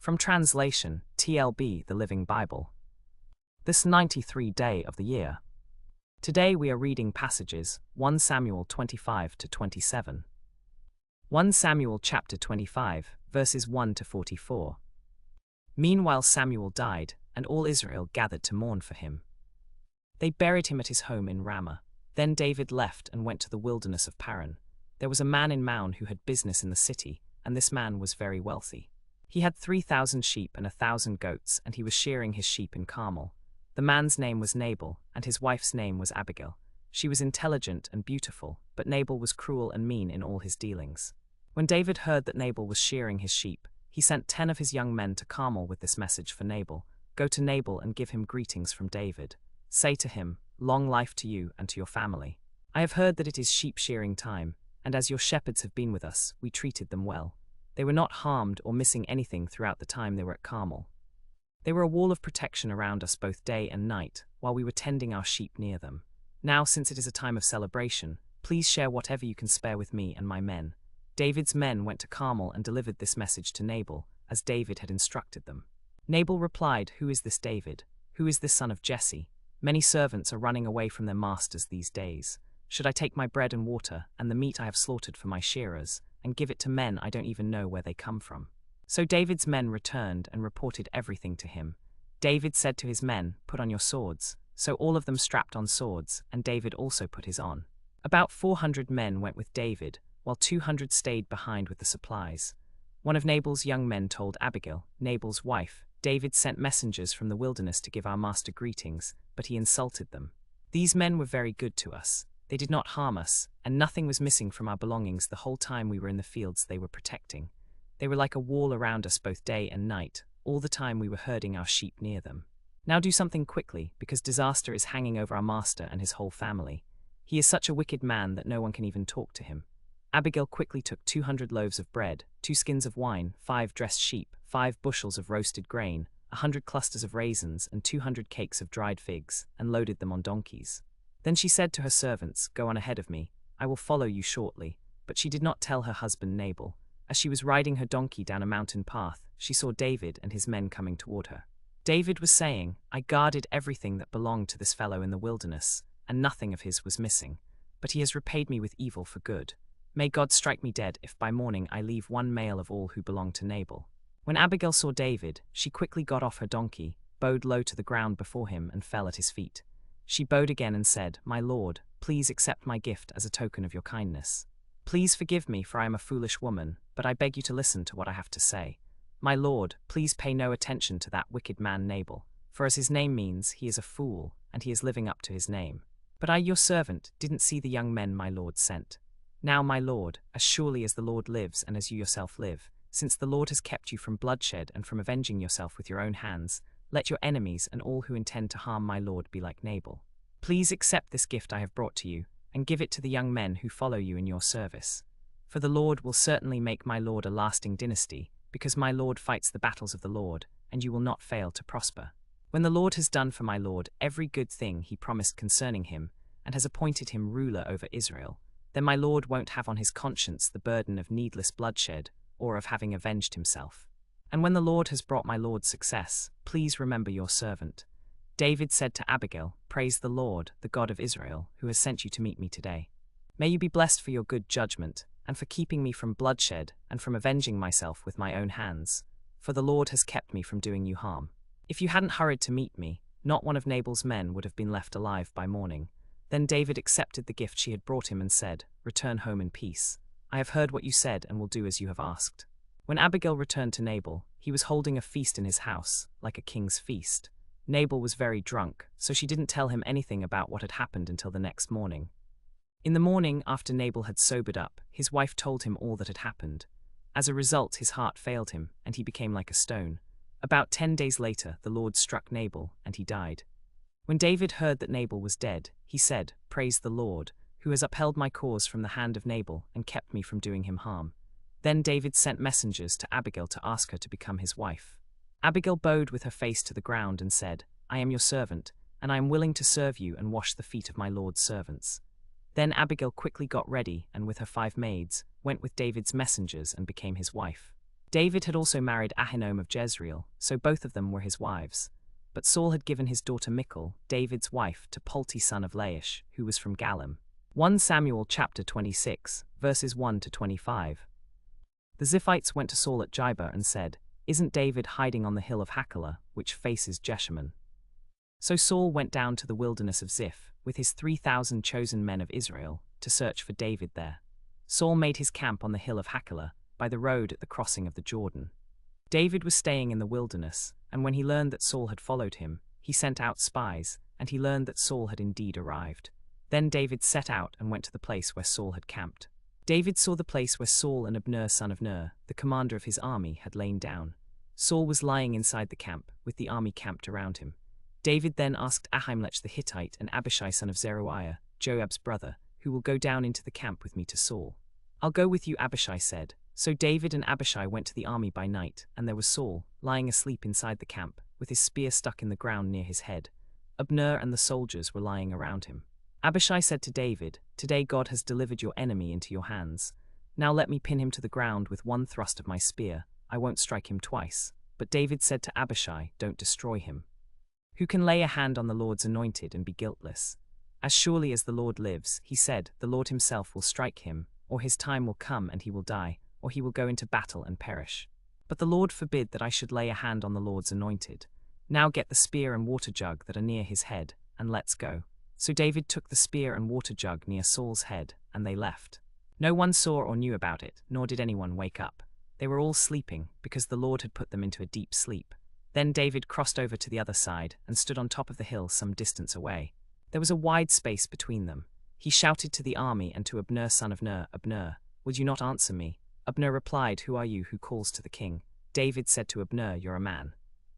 From translation, TLB, the Living Bible. This 93rd day of the year. Today we are reading passages 1 Samuel 25 to 27. 1 Samuel chapter 25, verses 1 to 44. Meanwhile Samuel died, and all Israel gathered to mourn for him. They buried him at his home in Ramah. Then David left and went to the wilderness of Paran. There was a man in Maon who had business in the city, and this man was very wealthy. He had 3,000 sheep and 1,000 goats, and he was shearing his sheep in Carmel. The man's name was Nabal, and his wife's name was Abigail. She was intelligent and beautiful, but Nabal was cruel and mean in all his dealings. When David heard that Nabal was shearing his sheep, he sent 10 of his young men to Carmel with this message for Nabal. Go to Nabal and give him greetings from David. Say to him, long life to you and to your family. I have heard that it is sheep shearing time, and as your shepherds have been with us, we treated them well. They were not harmed or missing anything throughout the time they were at Carmel. They were a wall of protection around us both day and night, while we were tending our sheep near them. Now, since it is a time of celebration, please share whatever you can spare with me and my men. David's men went to Carmel and delivered this message to Nabal, as David had instructed them. Nabal replied, Who is this David? Who is this son of Jesse? Many servants are running away from their masters these days. Should I take my bread and water, and the meat I have slaughtered for my shearers, and give it to men I don't even know where they come from? So David's men returned and reported everything to him. David said to his men, Put on your swords. So all of them strapped on swords, and David also put his on. About 400 men went with David, while 200 stayed behind with the supplies. One of Nabal's young men told Abigail, Nabal's wife, David sent messengers from the wilderness to give our master greetings, but he insulted them. These men were very good to us. They did not harm us, and nothing was missing from our belongings the whole time we were in the fields they were protecting. They were like a wall around us both day and night, all the time we were herding our sheep near them. Now do something quickly, because disaster is hanging over our master and his whole family. He is such a wicked man that no one can even talk to him. Abigail quickly took 200 loaves of bread, 2 skins of wine, 5 dressed sheep, 5 bushels of roasted grain, 100 clusters of raisins, and 200 cakes of dried figs, and loaded them on donkeys. Then she said to her servants, Go on ahead of me, I will follow you shortly. But she did not tell her husband Nabal. As she was riding her donkey down a mountain path, she saw David and his men coming toward her. David was saying, I guarded everything that belonged to this fellow in the wilderness, and nothing of his was missing. But he has repaid me with evil for good. May God strike me dead if by morning I leave one male of all who belong to Nabal. When Abigail saw David, she quickly got off her donkey, bowed low to the ground before him, and fell at his feet. She bowed again and said, My lord, please accept my gift as a token of your kindness. Please forgive me, for I am a foolish woman, but I beg you to listen to what I have to say. My lord, please pay no attention to that wicked man Nabal, for as his name means, he is a fool, and he is living up to his name. But I, your servant, didn't see the young men my lord sent. Now, my lord, as surely as the Lord lives and as you yourself live, since the Lord has kept you from bloodshed and from avenging yourself with your own hands, let your enemies and all who intend to harm my lord be like Nabal. Please accept this gift I have brought to you, and give it to the young men who follow you in your service. For the Lord will certainly make my lord a lasting dynasty, because my lord fights the battles of the Lord, and you will not fail to prosper. When the Lord has done for my lord every good thing he promised concerning him, and has appointed him ruler over Israel, then my lord won't have on his conscience the burden of needless bloodshed, or of having avenged himself. And when the Lord has brought my lord success, please remember your servant. David said to Abigail, Praise the Lord, the God of Israel, who has sent you to meet me today. May you be blessed for your good judgment, and for keeping me from bloodshed, and from avenging myself with my own hands, for the Lord has kept me from doing you harm. If you hadn't hurried to meet me, not one of Nabal's men would have been left alive by morning. Then David accepted the gift she had brought him and said, Return home in peace. I have heard what you said and will do as you have asked. When Abigail returned to Nabal, he was holding a feast in his house, like a king's feast. Nabal was very drunk, so she didn't tell him anything about what had happened until the next morning. In the morning, after Nabal had sobered up, his wife told him all that had happened. As a result, his heart failed him, and he became like a stone. About 10 days later, the Lord struck Nabal, and he died. When David heard that Nabal was dead, he said, Praise the Lord, who has upheld my cause from the hand of Nabal and kept me from doing him harm. Then David sent messengers to Abigail to ask her to become his wife. Abigail bowed with her face to the ground and said, I am your servant, and I am willing to serve you and wash the feet of my lord's servants. Then Abigail quickly got ready and with her 5 maids, went with David's messengers and became his wife. David had also married Ahinoam of Jezreel, so both of them were his wives. But Saul had given his daughter Michal, David's wife, to Palti son of Laish, who was from Galim. 1 Samuel chapter 26, verses 1 to 25. The Ziphites went to Saul at Gibeah and said, "Isn't David hiding on the hill of Hachilah, which faces Jeshimon?" So Saul went down to the wilderness of Ziph, with his 3,000 chosen men of Israel, to search for David there. Saul made his camp on the hill of Hachilah, by the road at the crossing of the Jordan. David was staying in the wilderness, and when he learned that Saul had followed him, he sent out spies, and he learned that Saul had indeed arrived. Then David set out and went to the place where Saul had camped. David saw the place where Saul and Abner son of Ner, the commander of his army, had lain down. Saul was lying inside the camp, with the army camped around him. David then asked Ahimelech the Hittite and Abishai son of Zeruiah, Joab's brother, "Who will go down into the camp with me to Saul?" "I'll go with you," Abishai said. So David and Abishai went to the army by night, and there was Saul, lying asleep inside the camp, with his spear stuck in the ground near his head. Abner and the soldiers were lying around him. Abishai said to David, "Today God has delivered your enemy into your hands. Now let me pin him to the ground with one thrust of my spear. I won't strike him twice." But David said to Abishai, "Don't destroy him. Who can lay a hand on the Lord's anointed and be guiltless? As surely as the Lord lives," he said, "the Lord himself will strike him, or his time will come and he will die, or he will go into battle and perish. But the Lord forbid that I should lay a hand on the Lord's anointed. Now get the spear and water jug that are near his head, and let's go." So David took the spear and water jug near Saul's head, and they left. No one saw or knew about it, nor did anyone wake up. They were all sleeping, because the Lord had put them into a deep sleep. Then David crossed over to the other side, and stood on top of the hill some distance away. There was a wide space between them. He shouted to the army and to Abner son of Ner, "Abner, would you not answer me?" Abner replied, "Who are you who calls to the king?" David said to Abner, "You're a man.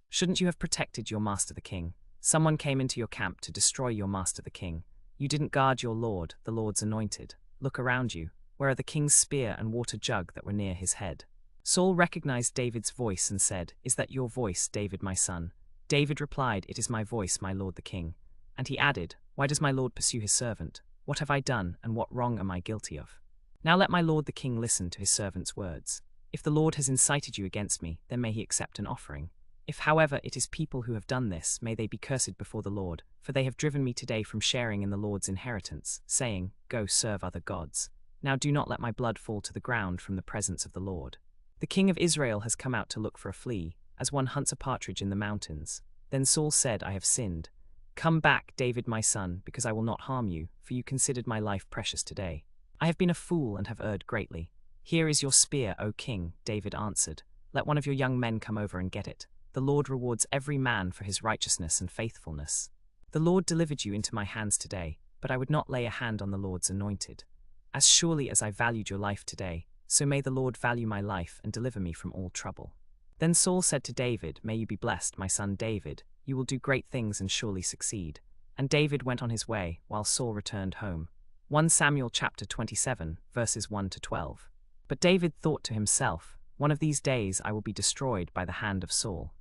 Shouldn't you have protected your master the king? Someone came into your camp to destroy your master the king. You didn't guard your lord, the Lord's anointed. Look around you. Where are the king's spear and water jug that were near his head?" Saul recognized David's voice and said, "Is that your voice, David my son?" David replied, "It is my voice, my lord the king." And he added, "Why does my lord pursue his servant? What have I done, and what wrong am I guilty of? Now let my lord the king listen to his servant's words. If the Lord has incited you against me, then may he accept an offering. If, however, it is people who have done this, may they be cursed before the Lord, for they have driven me today from sharing in the Lord's inheritance, saying, 'Go serve other gods.' Now do not let my blood fall to the ground from the presence of the Lord. The king of Israel has come out to look for a flea, as one hunts a partridge in the mountains." Then Saul said, "I have sinned. Come back, David my son, because I will not harm you, for you considered my life precious today. I have been a fool and have erred greatly. Here is your spear, O king," David answered. "Let one of your young men come over and get it. The Lord rewards every man for his righteousness and faithfulness. The Lord delivered you into my hands today, but I would not lay a hand on the Lord's anointed. As surely as I valued your life today, so may the Lord value my life and deliver me from all trouble." Then Saul said to David, "May you be blessed, my son David. You will do great things and surely succeed." And David went on his way, while Saul returned home. 1 Samuel chapter 27, verses 1 to 12. But David thought to himself, "One of these days I will be destroyed by the hand of Saul.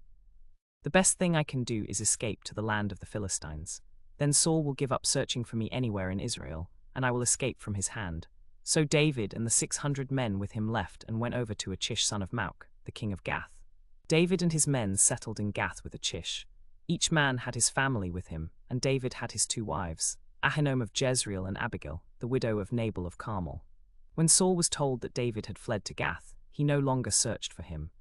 The best thing I can do is escape to the land of the Philistines. Then Saul will give up searching for me anywhere in Israel, and I will escape from his hand." So David and the 600 men with him left and went over to Achish son of Maoch, the king of Gath. David and his men settled in Gath with Achish. Each man had his family with him, and David had his 2 wives, Ahinoam of Jezreel and Abigail, the widow of Nabal of Carmel. When Saul was told that David had fled to Gath, he no longer searched for him.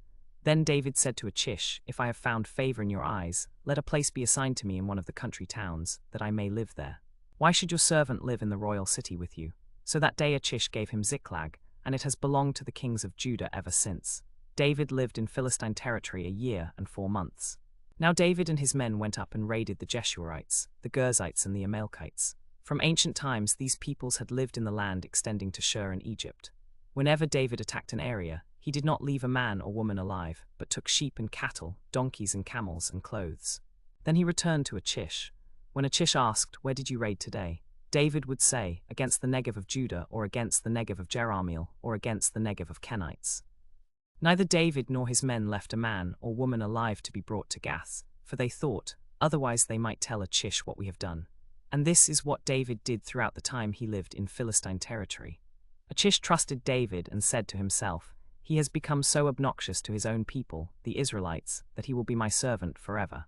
Then David said to Achish, "If I have found favor in your eyes, let a place be assigned to me in one of the country towns, that I may live there. Why should your servant live in the royal city with you?" So that day Achish gave him Ziklag, and it has belonged to the kings of Judah ever since. David lived in Philistine territory a year and 4 months. Now David and his men went up and raided the Geshurites, the Girzites and the Amalekites. From ancient times these peoples had lived in the land extending to Shur in Egypt. Whenever David attacked an area, he did not leave a man or woman alive, but took sheep and cattle, donkeys and camels and clothes. Then he returned to Achish. When Achish asked, "Where did you raid today?" David would say, "Against the Negev of Judah, or against the Negev of Jerahmeel, or against the Negev of Kenites." Neither David nor his men left a man or woman alive to be brought to Gath, for they thought, "Otherwise they might tell Achish what we have done." And this is what David did throughout the time he lived in Philistine territory. Achish trusted David and said to himself, He has become so obnoxious to his own people, the Israelites, that he will be my servant forever.